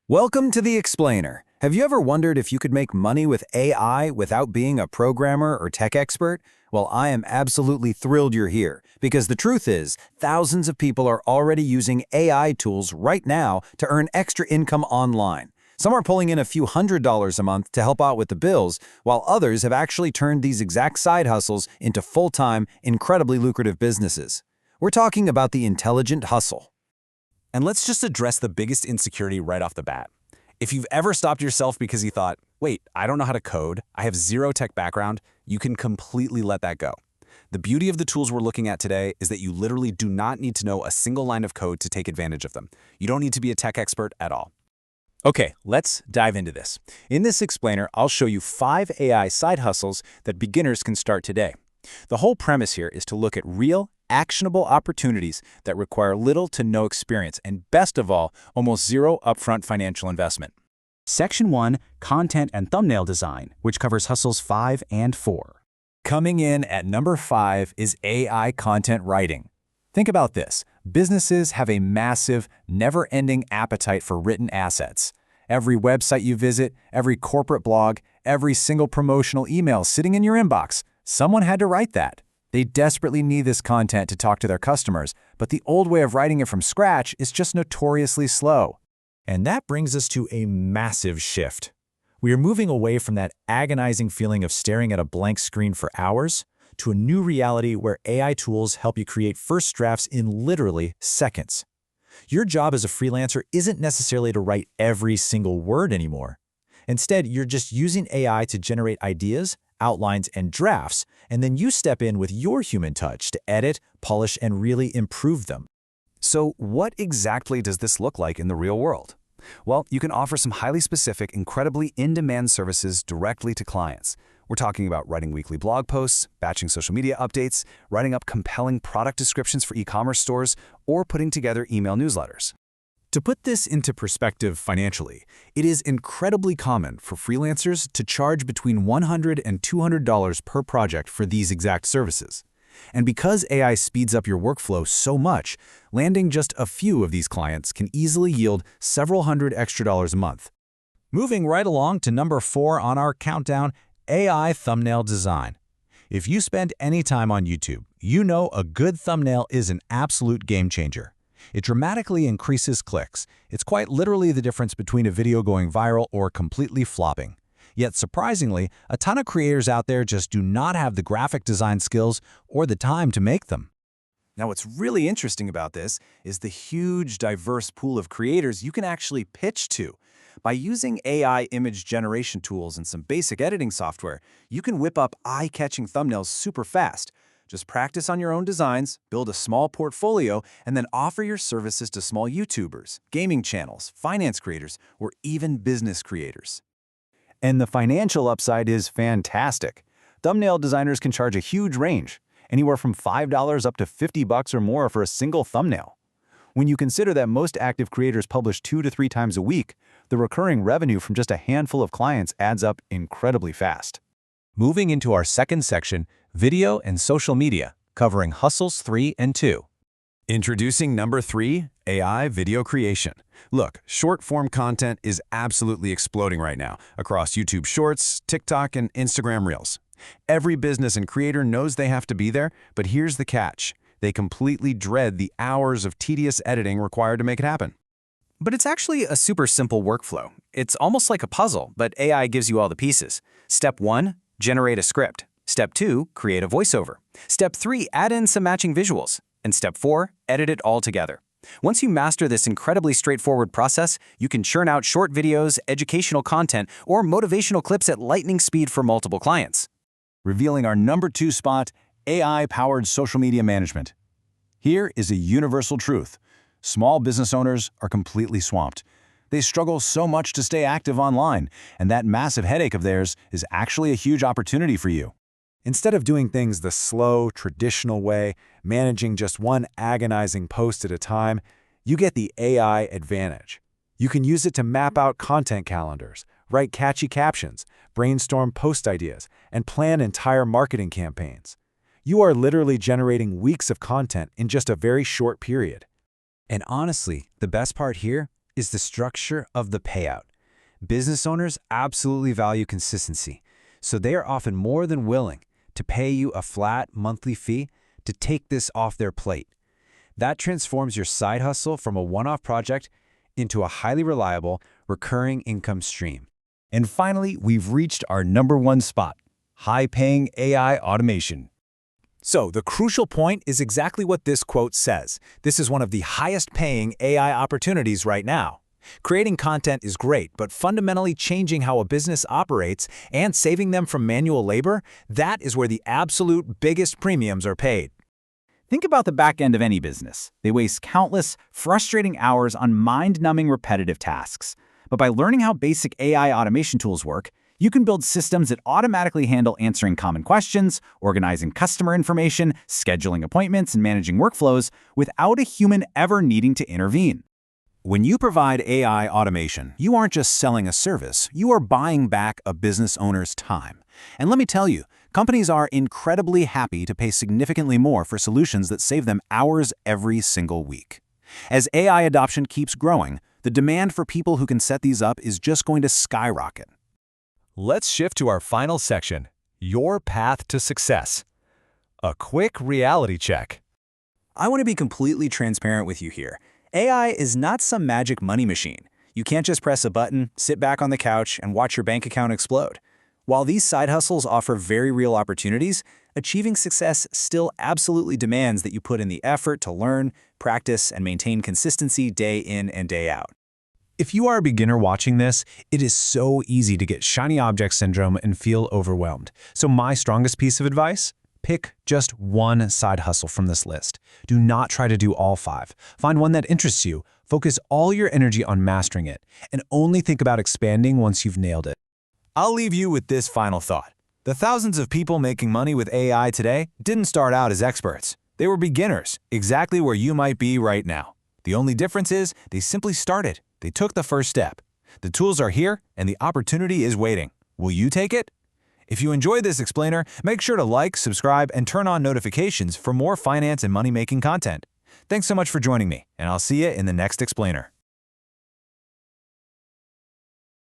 Welcome to The Explainer. Have you ever wondered if you could make money with AI without being a programmer or tech expert? Well, I am absolutely thrilled you're here, because the truth is, thousands of people are already using AI tools right now to earn extra income online. Some are pulling in a few $100s a month to help out with the bills, while others have actually turned these exact side hustles into full-time, incredibly lucrative businesses. We're talking about the intelligent hustle. And let's just address the biggest insecurity right off the bat. If you've ever stopped yourself because you thought, wait, I don't know how to code, I have zero tech background, you can completely let that go. The beauty of the tools we're looking at today is that you literally do not need to know a single line of code to take advantage of them. You don't need to be a tech expert at all. Okay, let's dive into this. In this explainer, I'll show you 5 AI side hustles that beginners can start today. The whole premise here is to look at real, actionable opportunities that require little to no experience and, best of all, almost zero upfront financial investment. Section 1, Content and Thumbnail Design, which covers hustles 5 and 4. Coming in at number 5 is AI content writing. Think about this. Businesses have a massive, never-ending appetite for written assets. Every website you visit, every corporate blog, every single promotional email sitting in your inbox, someone had to write that. They desperately need this content to talk to their customers, but the old way of writing it from scratch is just notoriously slow. And that brings us to a massive shift. We are moving away from that agonizing feeling of staring at a blank screen for hours to a new reality where AI tools help you create first drafts in literally seconds. Your job as a freelancer isn't necessarily to write every single word anymore. Instead, you're just using AI to generate ideas, outlines, and drafts, and then you step in with your human touch to edit, polish, and really improve them. So what exactly does this look like in the real world? Well, you can offer some highly specific, incredibly in-demand services directly to clients. We're talking about writing weekly blog posts, batching social media updates, writing up compelling product descriptions for e-commerce stores, or putting together email newsletters. To put this into perspective financially, it is incredibly common for freelancers to charge between $100 and $200 per project for these exact services. And because AI speeds up your workflow so much, landing just a few of these clients can easily yield several hundred extra dollars a month. Moving right along to number 4 on our countdown, AI thumbnail design. If you spend any time on YouTube, you know a good thumbnail is an absolute game changer. It dramatically increases clicks. It's quite literally the difference between a video going viral or completely flopping. Yet surprisingly, a ton of creators out there just do not have the graphic design skills or the time to make them. Now, what's really interesting about this is the huge, diverse pool of creators you can actually pitch to. By using AI image generation tools and some basic editing software, you can whip up eye-catching thumbnails super fast. Just practice on your own designs, build a small portfolio, and then offer your services to small YouTubers, gaming channels, finance creators, or even business creators. And the financial upside is fantastic. Thumbnail designers can charge a huge range, anywhere from $5 up to $50 or more for a single thumbnail. When you consider that most active creators publish 2 to 3 times a week, the recurring revenue from just a handful of clients adds up incredibly fast. Moving into our second section, video and social media, covering hustles 3 and 2. Introducing number 3, AI video creation. Look, short-form content is absolutely exploding right now across YouTube Shorts, TikTok, and Instagram Reels. Every business and creator knows they have to be there, but here's the catch. They completely dread the hours of tedious editing required to make it happen. But it's actually a super simple workflow. It's almost like a puzzle, but AI gives you all the pieces. Step 1, generate a script. Step 2, create a voiceover. Step 3, add in some matching visuals. And Step 4, edit it all together. Once you master this incredibly straightforward process, you can churn out short videos, educational content, or motivational clips at lightning speed for multiple clients. Revealing our number 2 spot, AI-powered social media management. Here is a universal truth. Small business owners are completely swamped. They struggle so much to stay active online, and that massive headache of theirs is actually a huge opportunity for you. Instead of doing things the slow, traditional way, managing just one agonizing post at a time, you get the AI advantage. You can use it to map out content calendars, write catchy captions, brainstorm post ideas, and plan entire marketing campaigns. You are literally generating weeks of content in just a very short period. And honestly, the best part here, is the structure of the payout. Business owners absolutely value consistency, so they are often more than willing to pay you a flat monthly fee to take this off their plate. That transforms your side hustle from a one-off project into a highly reliable, recurring income stream. And finally, we've reached our #1 spot, high-paying AI automation. So the crucial point is exactly what this quote says. This is one of the highest-paying AI opportunities right now. Creating content is great, but fundamentally changing how a business operates and saving them from manual labor, that is where the absolute biggest premiums are paid. Think about the back end of any business. They waste countless, frustrating hours on mind-numbing repetitive tasks. But by learning how basic AI automation tools work, you can build systems that automatically handle answering common questions, organizing customer information, scheduling appointments, and managing workflows without a human ever needing to intervene. When you provide AI automation, you aren't just selling a service, you are buying back a business owner's time. And let me tell you, companies are incredibly happy to pay significantly more for solutions that save them hours every single week. As AI adoption keeps growing, the demand for people who can set these up is just going to skyrocket. Let's shift to our final section, your path to success. A quick reality check. I want to be completely transparent with you here. AI is not some magic money machine. You can't just press a button, sit back on the couch, and watch your bank account explode. While these side hustles offer very real opportunities, achieving success still absolutely demands that you put in the effort to learn, practice, and maintain consistency day in and day out. If you are a beginner watching this, it is so easy to get shiny object syndrome and feel overwhelmed. So my strongest piece of advice? Pick just one side hustle from this list. Do not try to do all 5. Find one that interests you, focus all your energy on mastering it, and only think about expanding once you've nailed it. I'll leave you with this final thought. The thousands of people making money with AI today didn't start out as experts. They were beginners, exactly where you might be right now. The only difference is they simply started. They took the first step. The tools are here, and the opportunity is waiting. Will you take it? If you enjoyed this explainer, make sure to like, subscribe, and turn on notifications for more finance and money-making content. Thanks so much for joining me, and I'll see you in the next explainer.